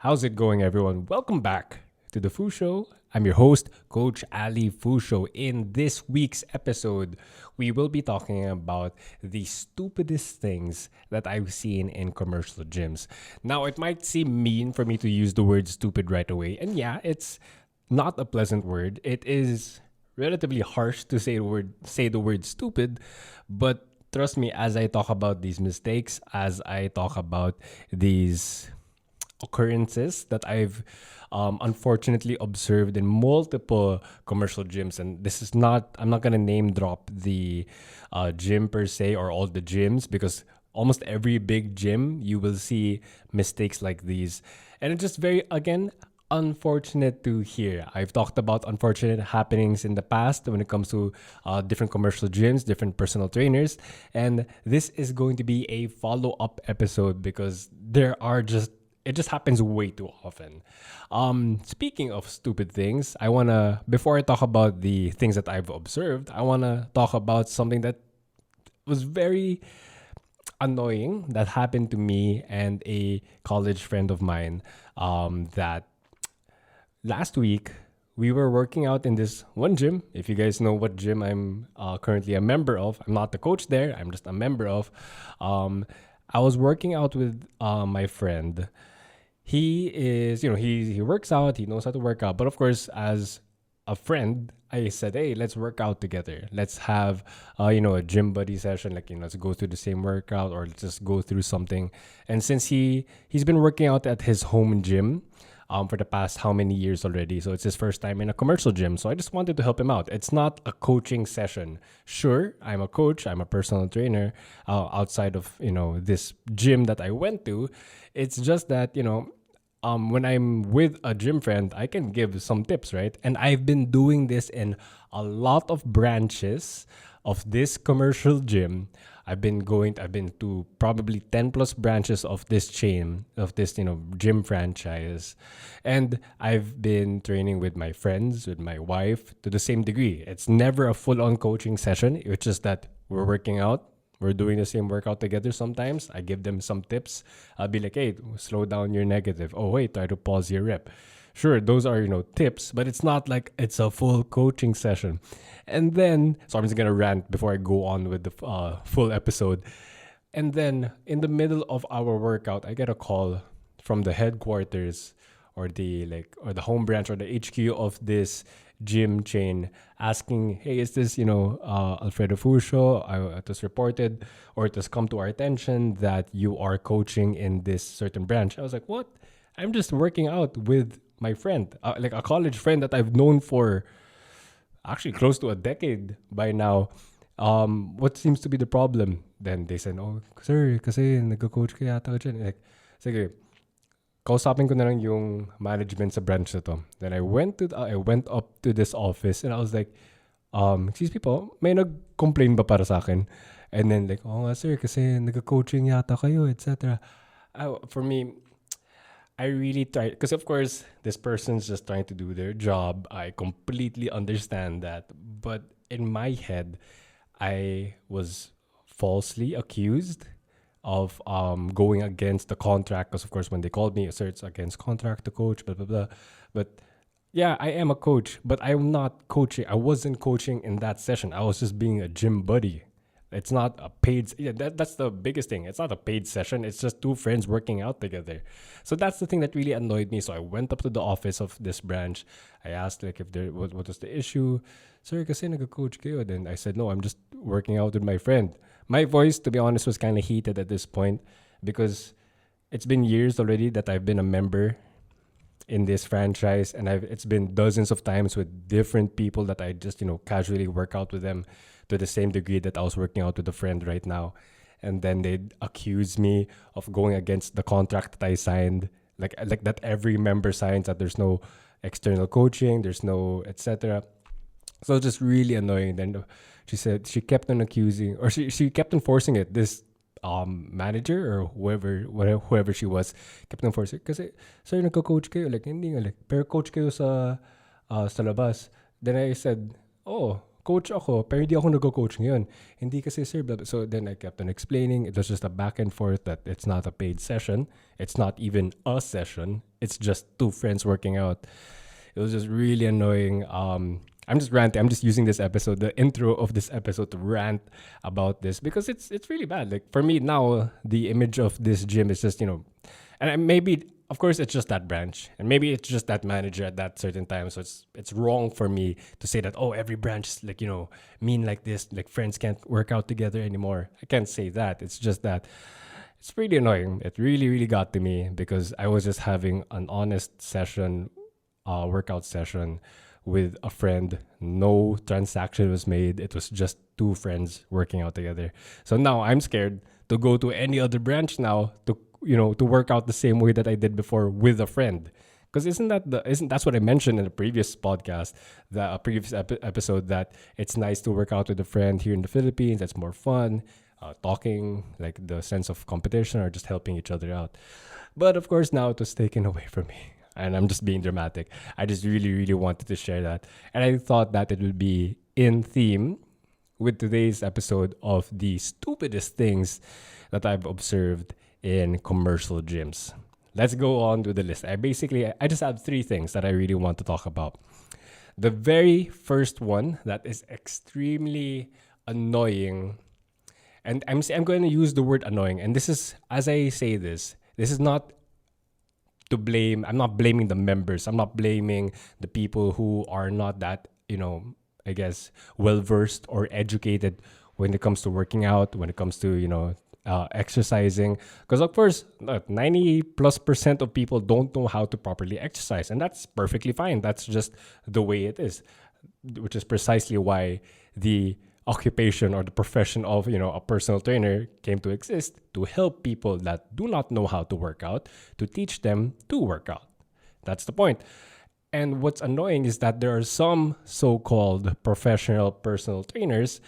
How's it going, everyone? Welcome back to the Fu Show. I'm your host, Coach Ali Fusho. In this week's episode, we will be talking about the stupidest things that I've seen in commercial gyms. Now, it might seem mean for me to use the word stupid right away, and yeah, it's not a pleasant word. It is relatively harsh to say the word stupid, but trust me, as I talk about these mistakes, as I talk about these occurrences that I've unfortunately observed in multiple commercial gyms. And this is not, I'm not going to name drop the gym per se or all the gyms because almost every big gym you will see mistakes like these. And it's just very, again, unfortunate to hear. I've talked about unfortunate happenings in the past when it comes to different commercial gyms, different personal trainers. And this is going to be a follow up episode because it just happens way too often. Speaking of stupid things, before I talk about the things that I've observed, I wanna talk about something that was very annoying that happened to me and a college friend of mine. That last week we were working out in this one gym. If you guys know what gym I'm currently a member of, I'm not the coach there. I'm just a member of. I was working out with my friend. He is, he works out, he knows how to work out. But of course, as a friend, I said, hey, let's work out together. Let's have, a gym buddy session. Like, let's go through the same workout or let's just go through something. And since he's been working out at his home gym, for the past how many years already. So it's his first time in a commercial gym. So I just wanted to help him out. It's not a coaching session. Sure, I'm a coach. I'm a personal trainer outside of, this gym that I went to. It's just that, when I'm with a gym friend, I can give some tips, right? And I've been doing this in a lot of branches of this commercial gym. I've been to probably 10 plus branches of this chain, of this, gym franchise. And I've been training with my friends, with my wife to the same degree. It's never a full on coaching session. It's just that we're working out. We're doing the same workout together sometimes. I give them some tips. I'll be like, hey, slow down your negative. Oh, wait, try to pause your rep. Sure, those are, tips, but it's not like it's a full coaching session. And then, so I'm just going to rant before I go on with the full episode. And then in the middle of our workout, I get a call from the headquarters or the home branch or the HQ of this gym chain asking, hey, is this, Alfredo Fusho? It was reported or it has come to our attention that you are coaching in this certain branch. I was like, what? I'm just working out with my friend, like a college friend that I've known for actually close to a decade by now. What seems to be the problem? Then they said, oh, sir, kasi nag-coach ka yata ka dyan. Like, sige, kausapin ko na lang yung management sa branch na to. Then I went up to this office and I was like, excuse me po, may nag-complain ba para sa akin? And then like, oh nga sir, kasi nag-coaching yata kayo, etc. For me, I really try, because of course, this person's just trying to do their job. I completely understand that. But in my head, I was falsely accused of going against the contract. Because of course, when they called me, sir, it's against contract to coach, blah, blah, blah. But yeah, I am a coach, but I'm not coaching. I wasn't coaching in that session. I was just being a gym buddy. It's not a paid. Yeah, that's the biggest thing. It's not a paid session. It's just two friends working out together. So that's the thing that really annoyed me. So I went up to the office of this branch. I asked like if there what was the issue. Sir, kasi nag-coach kayo. Then I said no. I'm just working out with my friend. My voice, to be honest, was kind of heated at this point because it's been years already that I've been a member in this franchise, and it's been dozens of times with different people that I just casually work out with them to the same degree that I was working out with a friend right now. And then they'd accuse me of going against the contract that I signed, like that every member signs, that there's no external coaching, there's no etc. So it's just really annoying. Then she said she kept on accusing, or she kept on forcing it. This manager or whoever she was kept on forcing kasi sir nagko-coach kayo, like hindi nga, like pero coach kayo sa labas. Then I said, oh, coach ako, pero hindi ako nagko-coach ngayon. Hindi kasi sir, blah, blah. So then I kept on explaining. It was just a back and forth that it's not a paid session. It's not even a session. it's just two friends working out. It was just really annoying. I'm just ranting. I'm just using this episode, the intro of this episode, to rant about this because it's really bad. Like for me now, the image of this gym is just maybe of course it's just that branch, and maybe it's just that manager at that certain time. So it's wrong for me to say that every branch is like mean like this, like friends can't work out together anymore. I can't say that. It's just that it's really annoying. It really really got to me because I was just having an honest session, workout session with a friend. No transaction was made. It was just two friends working out together. So now I'm scared to go to any other branch now to work out the same way that I did before with a friend. Because isn't that's what I mentioned in the previous podcast, the previous episode, that it's nice to work out with a friend here in the Philippines. That's more fun, talking, like the sense of competition or just helping each other out. But of course now it was taken away from me. And I'm just being dramatic. I just really, really wanted to share that. And I thought that it would be in theme with today's episode of the stupidest things that I've observed in commercial gyms. Let's go on to the list. I just have three things that I really want to talk about. The very first one that is extremely annoying, and I'm going to use the word annoying. And this is, as I say this is not to blame. I'm not blaming the members. I'm not blaming the people who are not that, I guess, well versed or educated when it comes to working out, when it comes to, exercising. Because of course, 90+% of people don't know how to properly exercise. And that's perfectly fine. That's just the way it is, which is precisely why the occupation or the profession of a personal trainer came to exist, to help people that do not know how to work out, to teach them to work out. That's the point. And what's annoying is that there are some so-called professional personal trainers.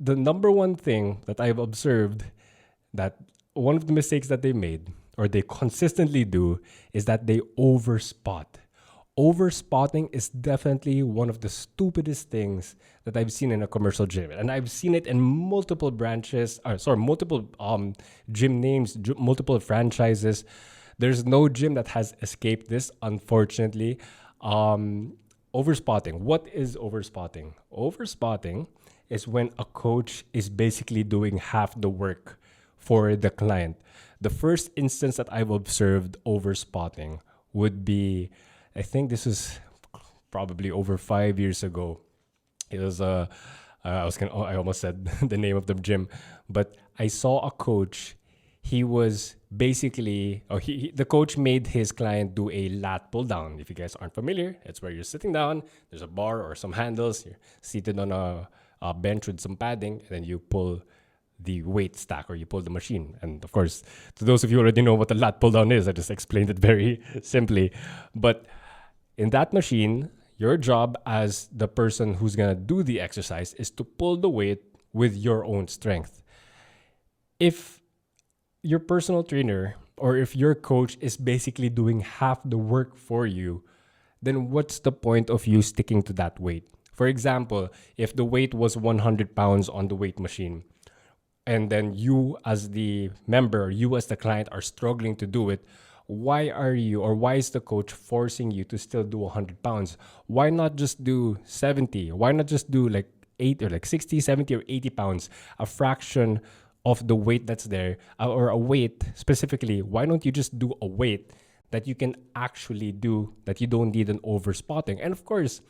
The number one thing that I've observed, that one of the mistakes that they made or they consistently do, is that they overspot. Overspotting is definitely one of the stupidest things that I've seen in a commercial gym. And I've seen it in multiple multiple gym names, multiple franchises. There's no gym that has escaped this, unfortunately. Overspotting. What is overspotting? Overspotting is when a coach is basically doing half the work for the client. The first instance that I've observed overspotting would be, I think this was probably over 5 years ago. It was I almost said the name of the gym, but I saw a coach. He was basically, the coach made his client do a lat pull down. If you guys aren't familiar, it's where you're sitting down. There's a bar or some handles. You're seated on a bench with some padding, and then you pull the weight stack, or you pull the machine. And of course, to those of you who already know what the lat pull down is, I just explained it very simply. But in that machine, your job as the person who's going to do the exercise is to pull the weight with your own strength. If your personal trainer or if your coach is basically doing half the work for you, then what's the point of you sticking to that weight? For example, if the weight was 100 pounds on the weight machine, and then you as the member, you as the client are struggling to do it, why is the coach forcing you to still do 100 pounds? Why not just do 70? Why not just do like 8 or like 60, 70 or 80 pounds? A fraction of the weight that's there, or a weight specifically. Why don't you just do a weight that you can actually do, that you don't need an overspotting? And of course,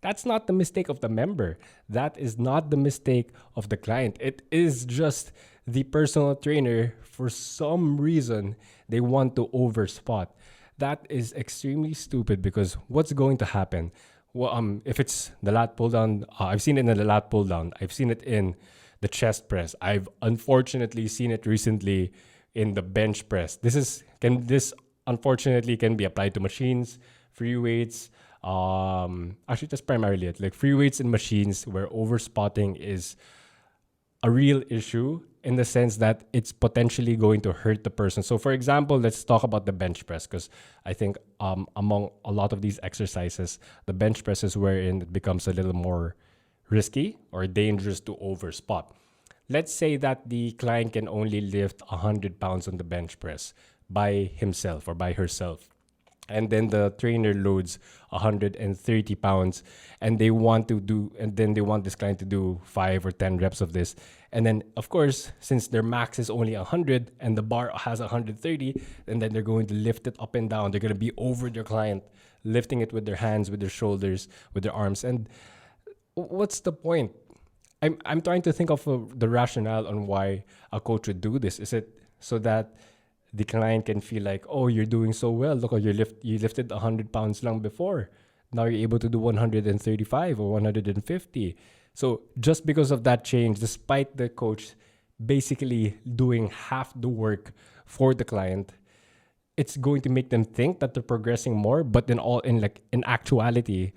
that's not the mistake of the member. That is not the mistake of the client. It is just the personal trainer, for some reason, they want to overspot. That is extremely stupid, because what's going to happen? Well, if it's the lat pull down, I've seen it in the lat pull down. I've seen it in the chest press. I've unfortunately seen it recently in the bench press. This unfortunately can be applied to machines, free weights. Actually, that's primarily it. Like free weights and machines, where overspotting is a real issue, in the sense that it's potentially going to hurt the person. So for example, let's talk about the bench press, because I think among a lot of these exercises, the bench press is wherein it becomes a little more risky or dangerous to overspot. Let's say that the client can only lift 100 pounds on the bench press, by himself or by herself, and then the trainer loads 130 pounds, and then they want this client to do 5 or 10 reps of this, and then of course, since their max is only 100 and the bar has 130, and then they're going to lift it up and down. They're going to be over their client, lifting it with their hands, with their shoulders, with their arms. And what's the point? I'm trying to think of the rationale on why a coach would do this. Is it so that the client can feel like, oh, you're doing so well. Look, you lifted 100 pounds long before. Now you're able to do 135 or 150. So just because of that change, despite the coach basically doing half the work for the client, it's going to make them think that they're progressing more. But in actuality,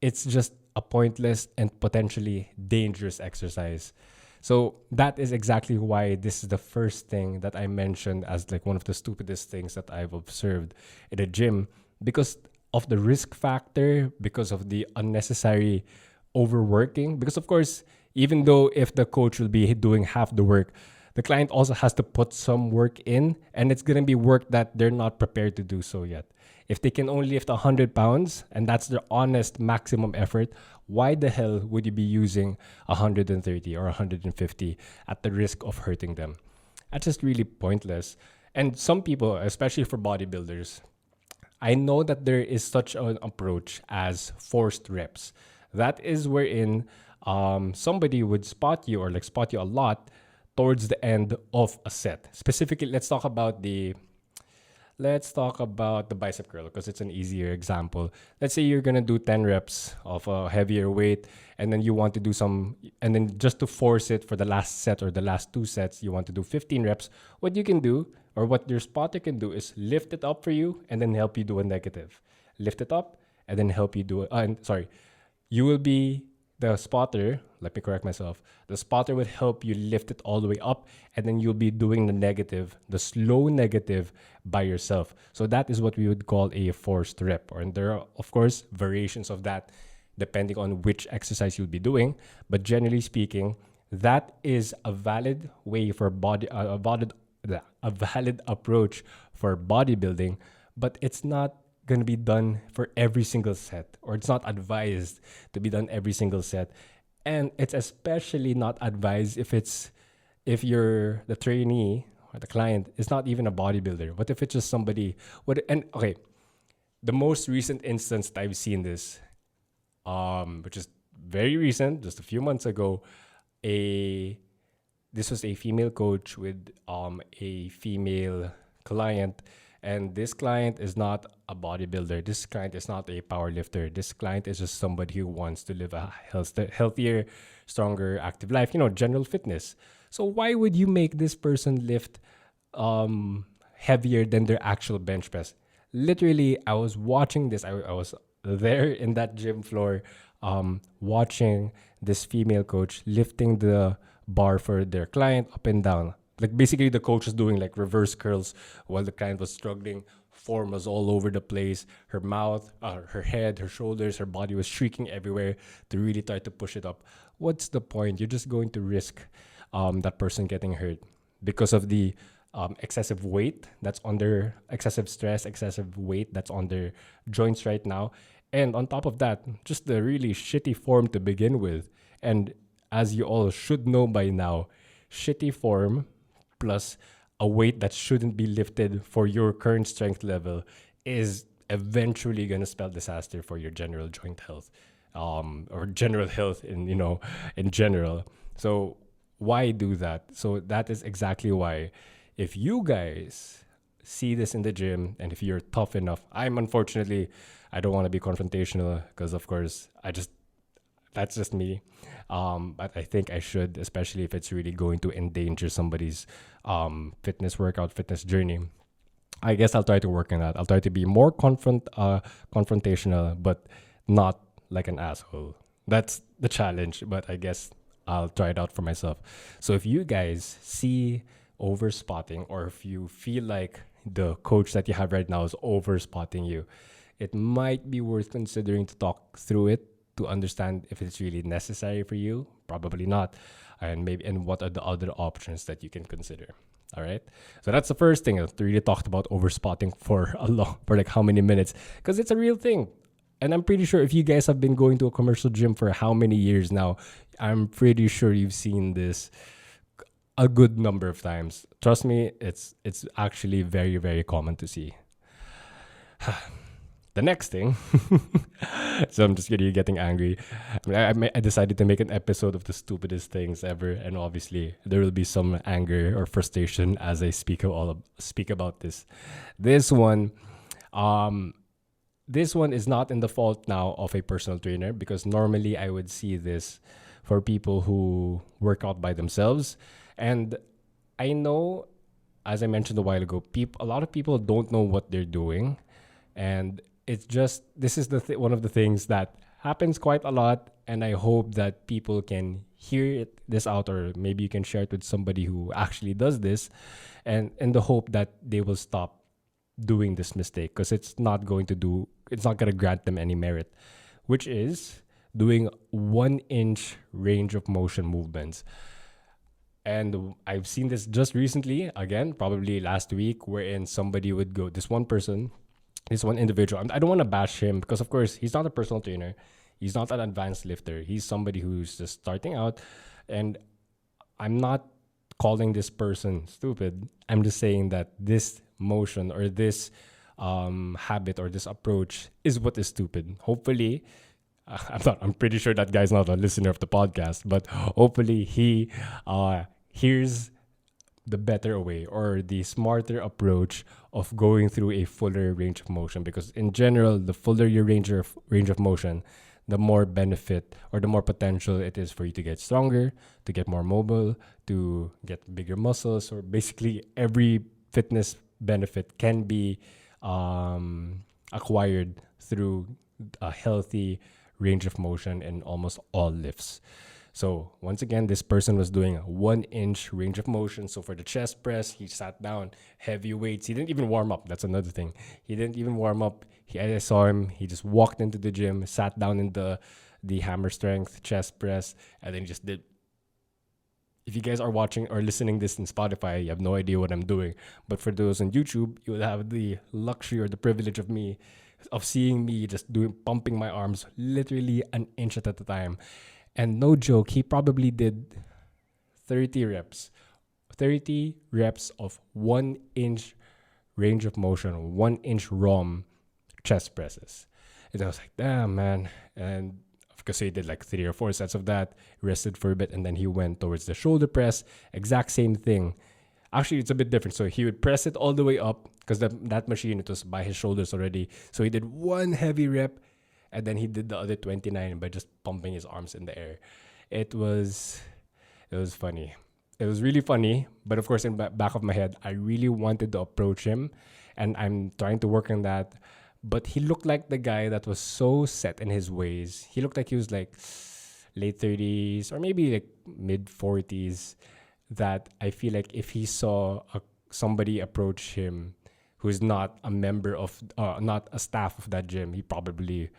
it's just a pointless and potentially dangerous exercise. So that is exactly why this is the first thing that I mentioned as like one of the stupidest things that I've observed in a gym, because of the risk factor, because of the unnecessary overworking. Because of course, even though if the coach will be doing half the work, the client also has to put some work in, and it's going to be work that they're not prepared to do so yet. If they can only lift 100 pounds and that's their honest maximum effort, why the hell would you be using 130 or 150 at the risk of hurting them? That's just really pointless. And some people, especially for bodybuilders, I know that there is such an approach as forced reps. That is wherein somebody would spot you, or like spot you a lot towards the end of a set. Specifically, let's talk about the bicep curl because it's an easier example. Let's say you're gonna do 10 reps of a heavier weight, and then you want to do and then just to force it for the last set or the last 2 sets, you want to do 15 reps. What you can do, or what your spotter can do, is lift it up for you and then help you do a negative. Lift it up and then help you do it. Sorry, you will be the spotter. Let me correct myself. The spotter would help you lift it all the way up, and then you'll be doing the negative, the slow negative by yourself. So that is what we would call a forced rep. And there are, of course, variations of that depending on which exercise you'll be doing. But generally speaking, that is a valid way for a valid approach for bodybuilding, but it's not going to be done for every single set, or it's not advised to be done every single set. And it's especially not advised if you're the trainee or the client is not even a bodybuilder. What if it's just somebody? The most recent instance that I've seen this, which is very recent, just a few months ago, this was a female coach with a female client. And this client is not a bodybuilder. This client is not a power lifter. This client is just somebody who wants to live a healthier, stronger, active life, general fitness. So why would you make this person lift heavier than their actual bench press? Literally, I was watching this. I was there in that gym floor watching this female coach lifting the bar for their client up and down. Like basically the coach was doing like reverse curls while the client was struggling. Form was all over the place. Her mouth, her head, her shoulders, her body was shrieking everywhere to really try to push it up. What's the point? You're just going to risk that person getting hurt because of the excessive weight that's on their excessive stress, excessive weight that's on their joints right now. And on top of that, just the really shitty form to begin with. And as you all should know by now, shitty form plus a weight that shouldn't be lifted for your current strength level is eventually going to spell disaster for your general joint health, or general health in general. So why do that? So that is exactly why, if you guys see this in the gym and if you're tough enough, I don't want to be confrontational because of course that's just me. But I think I should, especially if it's really going to endanger somebody's fitness journey. I guess I'll try to work on that. I'll try to be more confrontational, but not like an asshole. That's the challenge, but I guess I'll try it out for myself. So if you guys see overspotting, or if you feel like the coach that you have right now is overspotting you, it might be worth considering to talk through it to understand if it's really necessary for you. Probably not. And what are the other options that you can consider. All right. So that's the first thing. I really talked about overspotting for for like how many minutes, because it's a real thing. And I'm pretty sure if you guys have been going to a commercial gym for how many years now, I'm pretty sure you've seen this a good number of times. Trust me, it's actually very, very common to see. The next thing, so I'm just kidding, you getting angry. I decided to make an episode of the stupidest things ever, and obviously there will be some anger or frustration as I speak about this. This one, um, this one is not in the fault now of a personal trainer, because normally I would see this for people who work out by themselves, and I know, as I mentioned a while ago, a lot of people don't know what they're doing, and it's just this is one of the things that happens quite a lot, and I hope that people can this out, or maybe you can share it with somebody who actually does this, and in the hope that they will stop doing this mistake, because it's not going to grant them any merit, which is doing 1 inch range of motion movements. And I've seen this just recently, again, probably last week, wherein somebody would go, this one individual. I don't want to bash him, because, of course, he's not a personal trainer. He's not an advanced lifter. He's somebody who's just starting out. And I'm not calling this person stupid. I'm just saying that this motion, or this habit, or this approach is what is stupid. Hopefully, I'm pretty sure that guy's not a listener of the podcast, but hopefully he hears the better way, or the smarter approach of going through a fuller range of motion, because in general, the fuller your range of motion, the more benefit, or the more potential it is for you to get stronger, to get more mobile, to get bigger muscles, or basically every fitness benefit can be acquired through a healthy range of motion in almost all lifts. So once again, this person was doing a 1 inch range of motion. So for the chest press, he sat down, heavy weights. He didn't even warm up. That's another thing. He didn't even warm up. I saw him. He just walked into the gym, sat down in the hammer strength chest press, and then he just did. If you guys are watching or listening this in Spotify, you have no idea what I'm doing. But for those on YouTube, you will have the luxury or the privilege of seeing me just pumping my arms literally 1 inch at a time. And no joke, he probably did 30 reps. 30 reps of 1 inch range of motion, 1 inch ROM chest presses. And I was like, damn, man. And of course, he did like 3 or 4 sets of that, rested for a bit, and then he went towards the shoulder press. Exact same thing. Actually, it's a bit different. So he would press it all the way up, because that machine, it was by his shoulders already. So he did one heavy rep, and then he did the other 29 by just pumping his arms in the air. It was funny. It was really funny. But of course, in the back of my head, I really wanted to approach him, and I'm trying to work on that. But he looked like the guy that was so set in his ways. He looked like he was like late 30s or maybe like mid 40s, that I feel like if he saw somebody approach him who's not a member of, not a staff of that gym, he probably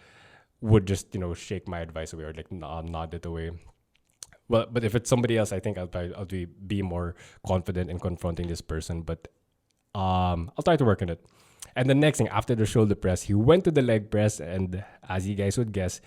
would just, shake my advice away, or like nod it away. But if it's somebody else, I think I'll be more confident in confronting this person. But I'll try to work on it. And the next thing, after the shoulder press, he went to the leg press, and as you guys would guess,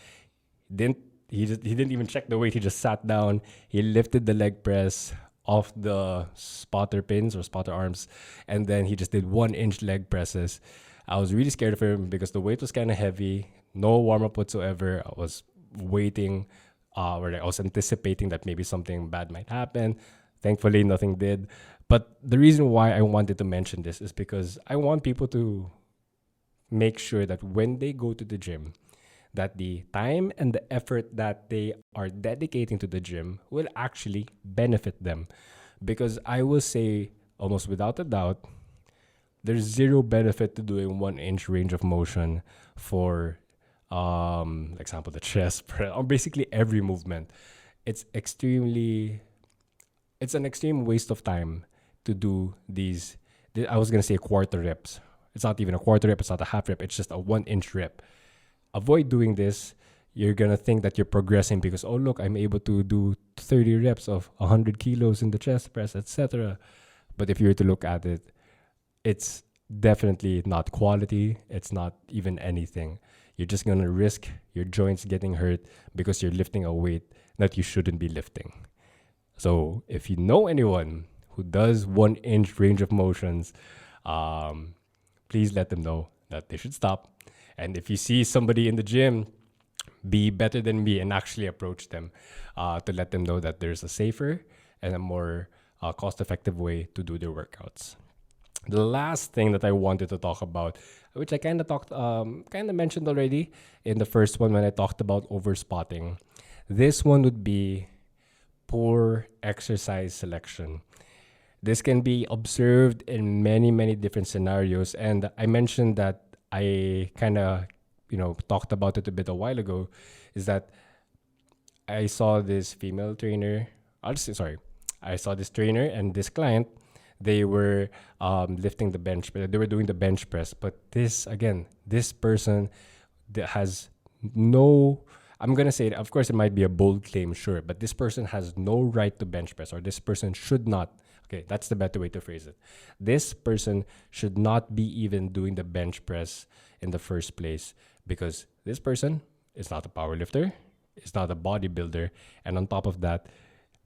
he didn't even check the weight. He just sat down. He lifted the leg press off the spotter pins or spotter arms, and then he just did 1 inch leg presses. I was really scared of him because the weight was kind of heavy. No warm up whatsoever. I was waiting, or I was anticipating that maybe something bad might happen. Thankfully, nothing did. But the reason why I wanted to mention this is because I want people to make sure that when they go to the gym, that the time and the effort that they are dedicating to the gym will actually benefit them. Because I will say, almost without a doubt, there's zero benefit to doing 1 inch range of motion for, example, the chest press, or basically every movement. It's an extreme waste of time to do these. I was gonna say quarter reps. It's not even a quarter rep. It's not a half rep. It's just a 1 inch rep. Avoid doing this. You're gonna think that you're progressing because, oh look, I'm able to do 30 reps of 100 kilos in the chest press, etc. But if you were to look at it, it's definitely not quality. It's not even anything. You're just going to risk your joints getting hurt because you're lifting a weight that you shouldn't be lifting. So if you know anyone who does 1 inch range of motions, please let them know that they should stop. And if you see somebody in the gym be better than me, and actually approach them to let them know that there's a safer and a more cost-effective way to do their workouts. The last thing that I wanted to talk about, which I kind of mentioned already in the first one when I talked about overspotting, this one would be poor exercise selection. This can be observed in many, many different scenarios. And I mentioned that I kind of, talked about it a bit a while ago, is that I saw this female trainer. I saw this trainer and this client. They were lifting the bench, they were doing the bench press. But this person that has no, I'm going to say, of course, it might be a bold claim, sure, but this person has no right to bench press, or this person should not. Okay, that's the better way to phrase it. This person should not be even doing the bench press in the first place, because this person is not a power lifter, is not a bodybuilder, and on top of that,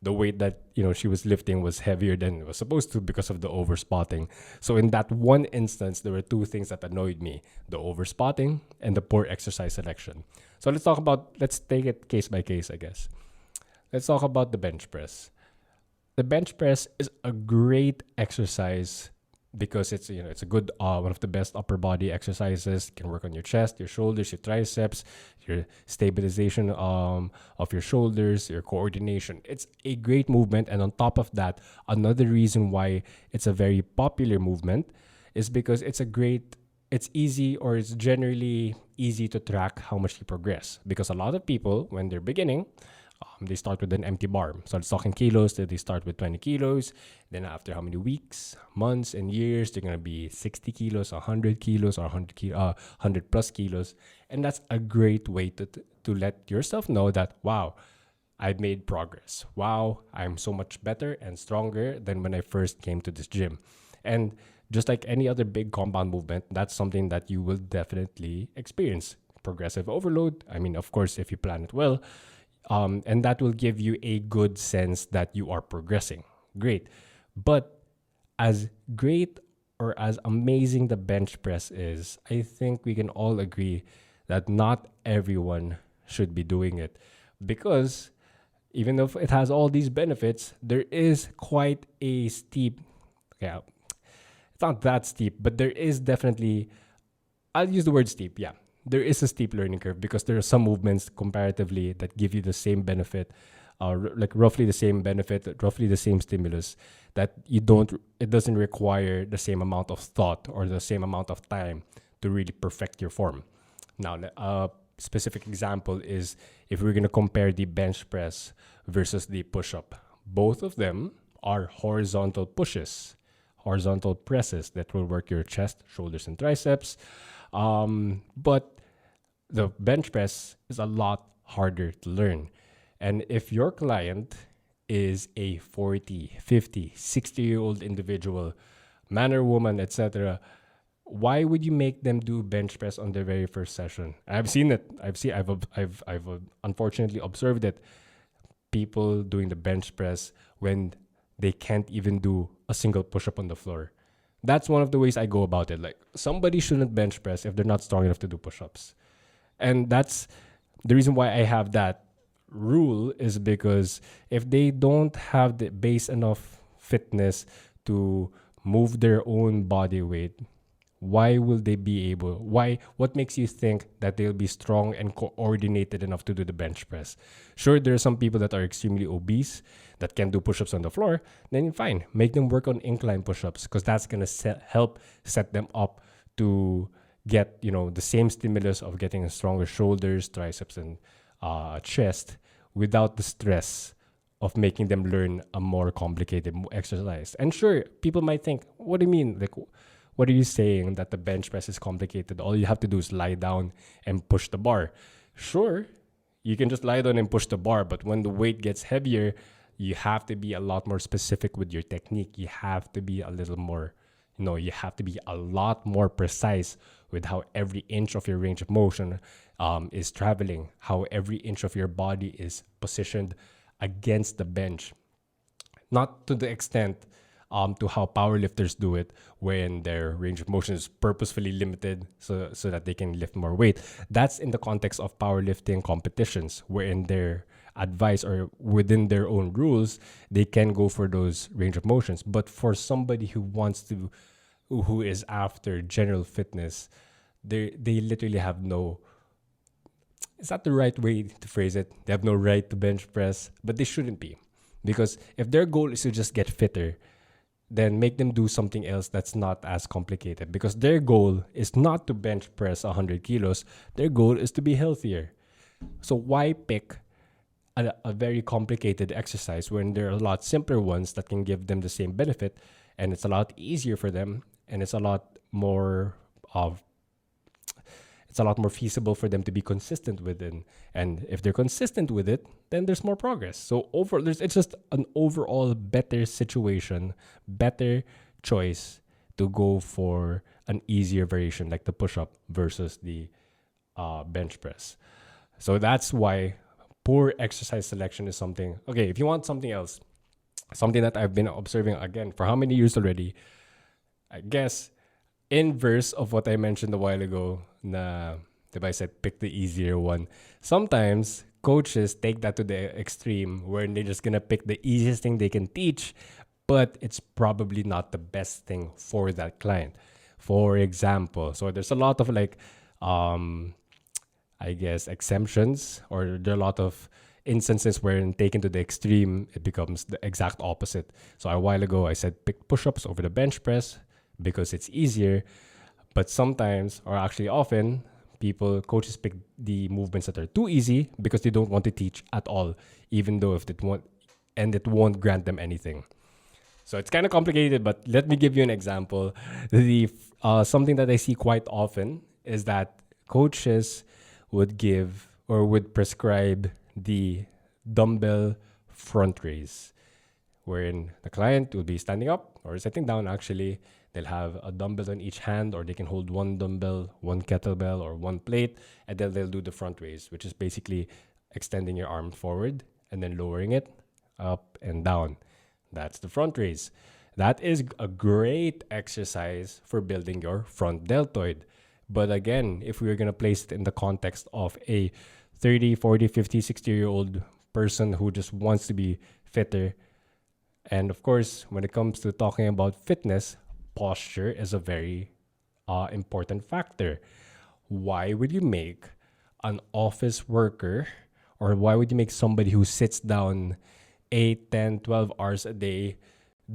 the weight that she was lifting was heavier than it was supposed to because of the overspotting. So in that one instance, there were two things that annoyed me: the overspotting and the poor exercise selection. So let's take it case by case, I guess. Let's talk about the bench press. The bench press is a great exercise because it's a good one of the best upper body exercises. You can work on your chest, your shoulders, your triceps, your stabilization of your shoulders, your coordination. It's a great movement, and on top of that, another reason why it's a very popular movement is because it's easy, or it's generally easy to track how much you progress, because a lot of people, when they're beginning, they start with an empty bar. So it's talking kilos, they start with 20 kilos. Then after how many weeks, months, and years, they're going to be 60 kilos, 100 kilos, or 100 plus kilos. And that's a great way to let yourself know that, wow, I've made progress. Wow, I'm so much better and stronger than when I first came to this gym. And just like any other big compound movement, that's something that you will definitely experience. Progressive overload. I mean, of course, if you plan it well, and that will give you a good sense that you are progressing. Great. But as great or as amazing the bench press is, I think we can all agree that not everyone should be doing it, because even though it has all these benefits, there is quite a steep, it's not that steep, but there is definitely, I'll use the word steep, yeah. There is a steep learning curve, because there are some movements comparatively that give you the same benefit, roughly the same benefit, roughly the same stimulus, that it doesn't require the same amount of thought or the same amount of time to really perfect your form. Now, a specific example is if we're going to compare the bench press versus the push-up. Both of them are horizontal pushes, horizontal presses that will work your chest, shoulders, and triceps. But the bench press is a lot harder to learn. And if your client is a 40, 50, 60-year-old individual, man or woman, etc., why would you make them do bench press on their very first session? I've seen it. I've unfortunately observed it. People doing the bench press when they can't even do a single push-up on the floor. That's one of the ways I go about it. Like, somebody shouldn't bench press if they're not strong enough to do push-ups. And that's the reason why I have that rule, is because if they don't have the base enough fitness to move their own body weight, why will they be able? What makes you think that they'll be strong and coordinated enough to do the bench press? Sure, there are some people that are extremely obese that can do push-ups on the floor. Then fine, make them work on incline push-ups, because that's going to help set them up to get the same stimulus of getting stronger shoulders, triceps, and chest without the stress of making them learn a more complicated exercise. And sure, people might think, what do you mean? Like, what are you saying, that the bench press is complicated? All you have to do is lie down and push the bar. Sure, you can just lie down and push the bar, but when the weight gets heavier, you have to be a lot more specific with your technique. You have to be a little more, you have to be a lot more precise with how every inch of your range of motion is traveling, how every inch of your body is positioned against the bench. Not to the extent to how powerlifters do it, when their range of motion is purposefully limited so that they can lift more weight. That's in the context of powerlifting competitions, wherein their advice or within their own rules, they can go for those range of motions. But for somebody who is after general fitness, they literally have no, it's not the right way to phrase it. They have no right to bench press, but they shouldn't be. Because if their goal is to just get fitter, then make them do something else that's not as complicated. Because their goal is not to bench press 100 kilos. Their goal is to be healthier. So why pick a very complicated exercise when there are a lot simpler ones that can give them the same benefit, and it's a lot easier for them, and it's a lot more feasible for them to be consistent with it. And if they're consistent with it, then there's more progress. So it's just an overall better situation, better choice to go for an easier variation like the push-up versus the bench press. So that's why poor exercise selection is something. Okay, if you want something else, something that I've been observing again for how many years already, I guess inverse of what I mentioned a while ago, na diba I said pick the easier one. Sometimes coaches take that to the extreme where they're just gonna pick the easiest thing they can teach, but it's probably not the best thing for that client. For example, so there's a lot of I guess exemptions, or there are a lot of instances where taken to the extreme, it becomes the exact opposite. So a while ago, I said pick push-ups over the bench press because it's easier. But sometimes, or actually often, coaches pick the movements that are too easy because they don't want to teach at all, even though it won't grant them anything. So it's kind of complicated, but let me give you an example. Something that I see quite often is that coaches would give or would prescribe the dumbbell front raise, wherein the client will be standing up or sitting down. Actually, they'll have a dumbbell on each hand, or they can hold one dumbbell, one kettlebell, or one plate, and then they'll do the front raise, which is basically extending your arm forward and then lowering it up and down. That's the front raise. That is a great exercise for building your front deltoid. But again, if we were going to place it in the context of a 30, 40, 50, 60-year-old person who just wants to be fitter, and of course, when it comes to talking about fitness, posture is a very important factor. Why would you make an office worker, or why would you make somebody who sits down 8, 10, 12 hours a day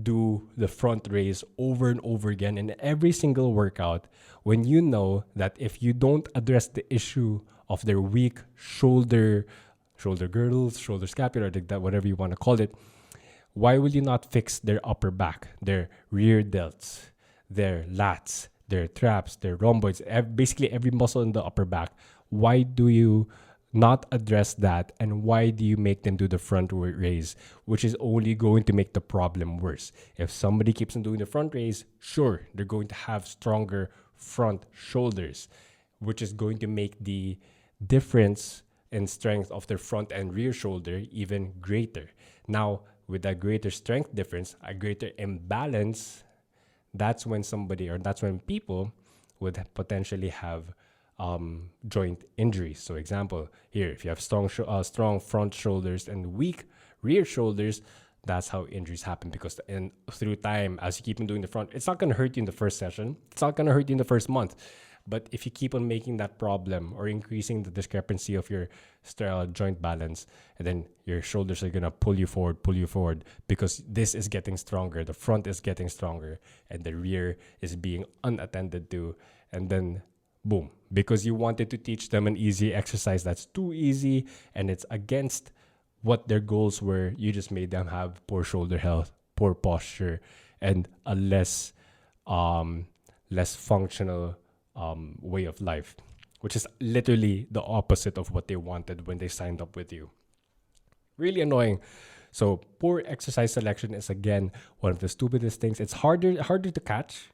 do the front raise over and over again in every single workout, when you know that if you don't address the issue of their weak shoulder girdles, shoulder scapula, that whatever you want to call it, why will you not fix their upper back, their rear delts, their lats, their traps, their rhomboids, basically every muscle in the upper back? Why do you not address that, and why do you make them do the front raise, which is only going to make the problem worse? If somebody keeps on doing the front raise, sure, they're going to have stronger front shoulders, which is going to make the difference in strength of their front and rear shoulder even greater. Now, with that greater strength difference, a greater imbalance, that's when people would potentially have joint injuries. So example, here, if you have strong front shoulders and weak rear shoulders, that's how injuries happen. Because through time, as you keep on doing the front, it's not going to hurt you in the first session. It's not going to hurt you in the first month. But if you keep on making that problem or increasing the discrepancy of your joint balance, and then your shoulders are going to pull you forward because this is getting stronger. The front is getting stronger and the rear is being unattended to. And then boom, because you wanted to teach them an easy exercise that's too easy and it's against what their goals were, you just made them have poor shoulder health, poor posture, and a less functional way of life, which is literally the opposite of what they wanted when they signed up with you. Really annoying. So poor exercise selection is again one of the stupidest things. It's harder to catch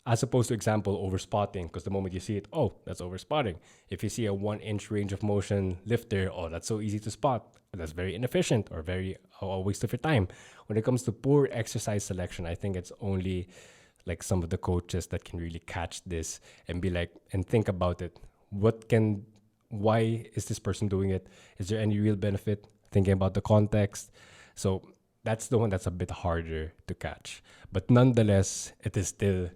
as opposed to example overspotting, because the moment you see it, oh, that's overspotting. If you see a 1 inch range of motion lifter, oh, that's so easy to spot. That's very inefficient or very a waste of your time. When it comes to poor exercise selection, I think it's only like some of the coaches that can really catch this and be like and think about it. Why is this person doing it? Is there any real benefit? Thinking about the context. So that's the one that's a bit harder to catch. But nonetheless, it is still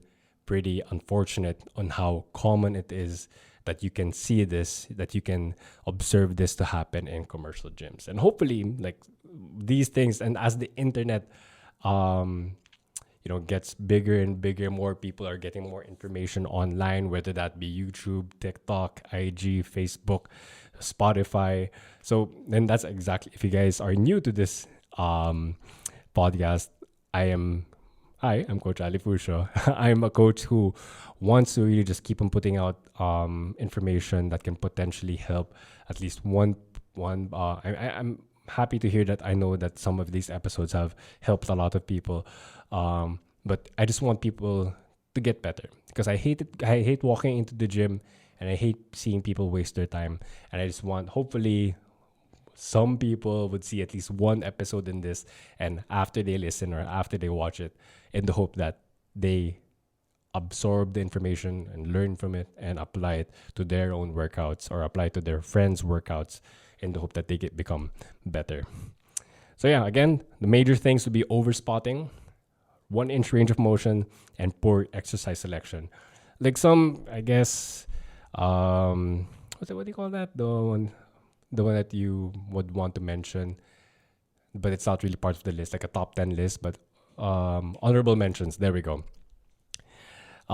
pretty unfortunate on how common it is that you can see this, that you can observe this to happen in commercial gyms. And hopefully, like these things, and as the internet gets bigger and bigger, more people are getting more information online, whether that be YouTube, TikTok, IG, Facebook, Spotify. So then that's exactly, if you guys are new to this podcast, I'm Coach Ali Fusho. I'm a coach who wants to really just keep on putting out information that can potentially help at least I'm happy to hear that. I know that some of these episodes have helped a lot of people, but I just want people to get better, because I hate walking into the gym, and I hate seeing people waste their time. And I just want, hopefully, some people would see at least one episode in this, and after they listen or after they watch it, in the hope that they absorb the information and learn from it and apply it to their own workouts or apply it to their friends' workouts, in the hope that they become better. So yeah, again, the major things would be overspotting, 1 inch range of motion, and poor exercise selection. Like some, I guess, what do you call that? The one that you would want to mention, but it's not really part of the list, like a top 10 list, but honorable mentions. There we go.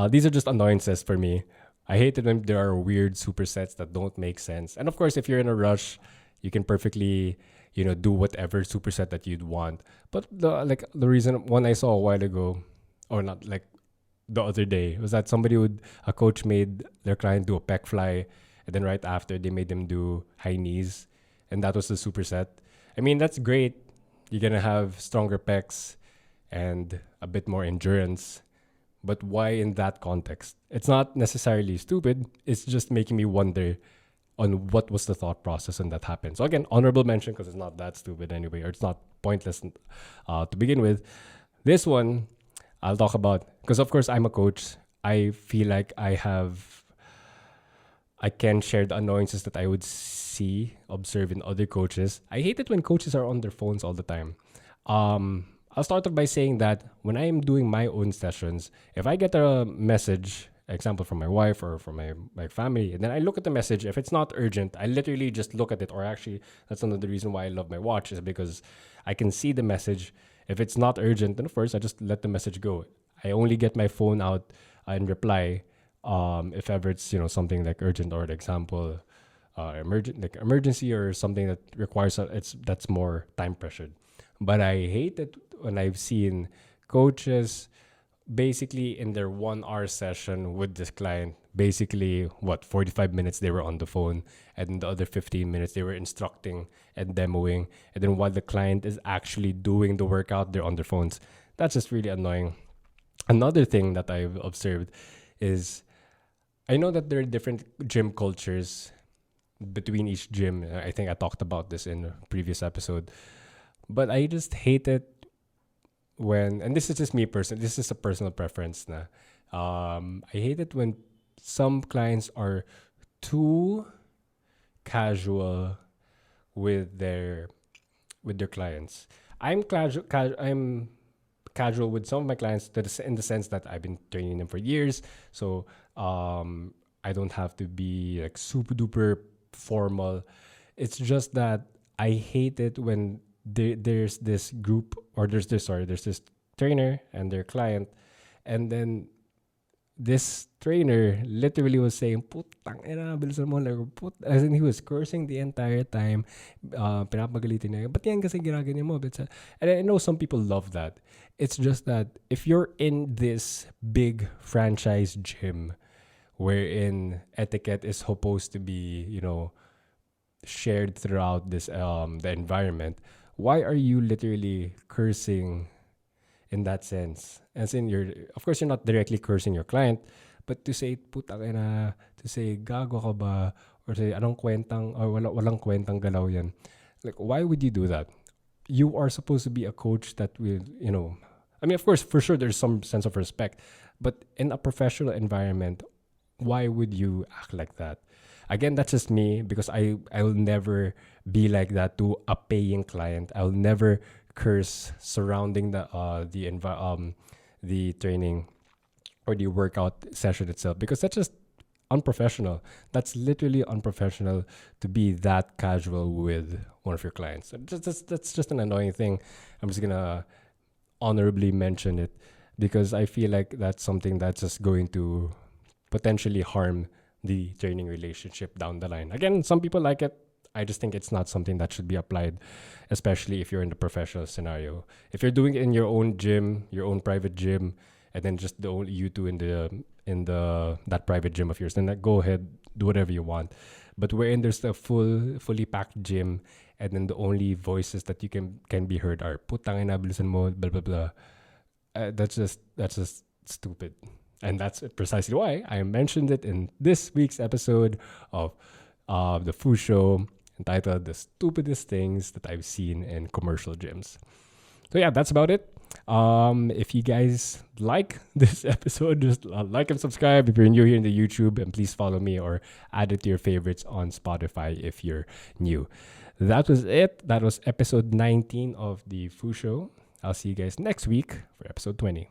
These are just annoyances for me. I hate it when there are weird supersets that don't make sense. And of course, if you're in a rush, you can perfectly, do whatever superset that you'd want. But the reason one I saw a while ago, or not, like the other day, was that a coach made their client do a pec fly, and then right after they made them do high knees, and that was the superset. I mean, that's great. You're gonna have stronger pecs and a bit more endurance. But why in that context? It's not necessarily stupid. It's just making me wonder on what was the thought process when that happened. So again, honorable mention, because it's not that stupid anyway, or it's not pointless to begin with. This one, I'll talk about, because of course I'm a coach. I feel like I can share the annoyances that I would observe in other coaches. I hate it when coaches are on their phones all the time. I'll start off by saying that when I am doing my own sessions, if I get a message, example from my wife or from my family, and then I look at the message, if it's not urgent, I literally just look at it. Or actually, that's another reason why I love my watch, is because I can see the message. If it's not urgent, then of course I just let the message go. I only get my phone out and reply if ever it's something like urgent, or, example, emergency, or something that requires that's more time pressured. But I hate it when I've seen coaches basically in their 1 hour session with this client, basically 45 minutes they were on the phone, and the other 15 minutes they were instructing and demoing, and then while the client is actually doing the workout, they're on their phones. That's just really annoying. Another thing that I've observed is, I know that there are different gym cultures between each gym. I think I talked about this in a previous episode. But I just hate it when, and this is just me personally, this is a personal preference na. I hate it when some clients are too casual with their clients. I'm casual with some of my clients, in the sense that I've been training them for years. So I don't have to be like super duper formal. It's just that I hate it when there's this group, or there's this trainer and their client, and then this trainer literally was saying, "Putang ina, bilisan mo lang." As in, he was cursing the entire time. Pinapagalitin niya, "Ba't yan kasi ginaganyan mo?" And I know some people love that. It's just that if you're in this big franchise gym, wherein etiquette is supposed to be, shared throughout this the environment, why are you literally cursing in that sense? As in, of course, you're not directly cursing your client, but to say, puta ka na, to say, gago ka ba, or say, anong kwentang, or walang kwentang galaw yan. Like, why would you do that? You are supposed to be a coach that will, I mean, of course, for sure, there's some sense of respect, but in a professional environment, why would you act like that? Again, that's just me because I will never be like that to a paying client. I'll never curse surrounding the training or the workout session itself because that's just unprofessional. That's literally unprofessional to be that casual with one of your clients. That's just an annoying thing. I'm just gonna honorably mention it because I feel like that's something that's just going to potentially harm the training relationship down the line. Again, some people like it. I just think it's not something that should be applied, especially if you're in the professional scenario. If you're doing it in your own gym, your own private gym, and then just the only you two in the that private gym of yours, then go ahead, do whatever you want. But wherein there's a fully packed gym, and then the only voices that you can be heard are putang ina bilisan mo, blah blah blah. That's just stupid. And that's precisely why I mentioned it in this week's episode of the Foo Show, entitled "The Stupidest Things That I've Seen in Commercial Gyms." So yeah, that's about it. If you guys like this episode, just like and subscribe if you're new here in the YouTube, and please follow me or add it to your favorites on Spotify if you're new. That was it. That was episode 19 of the Foo Show. I'll see you guys next week for episode 20.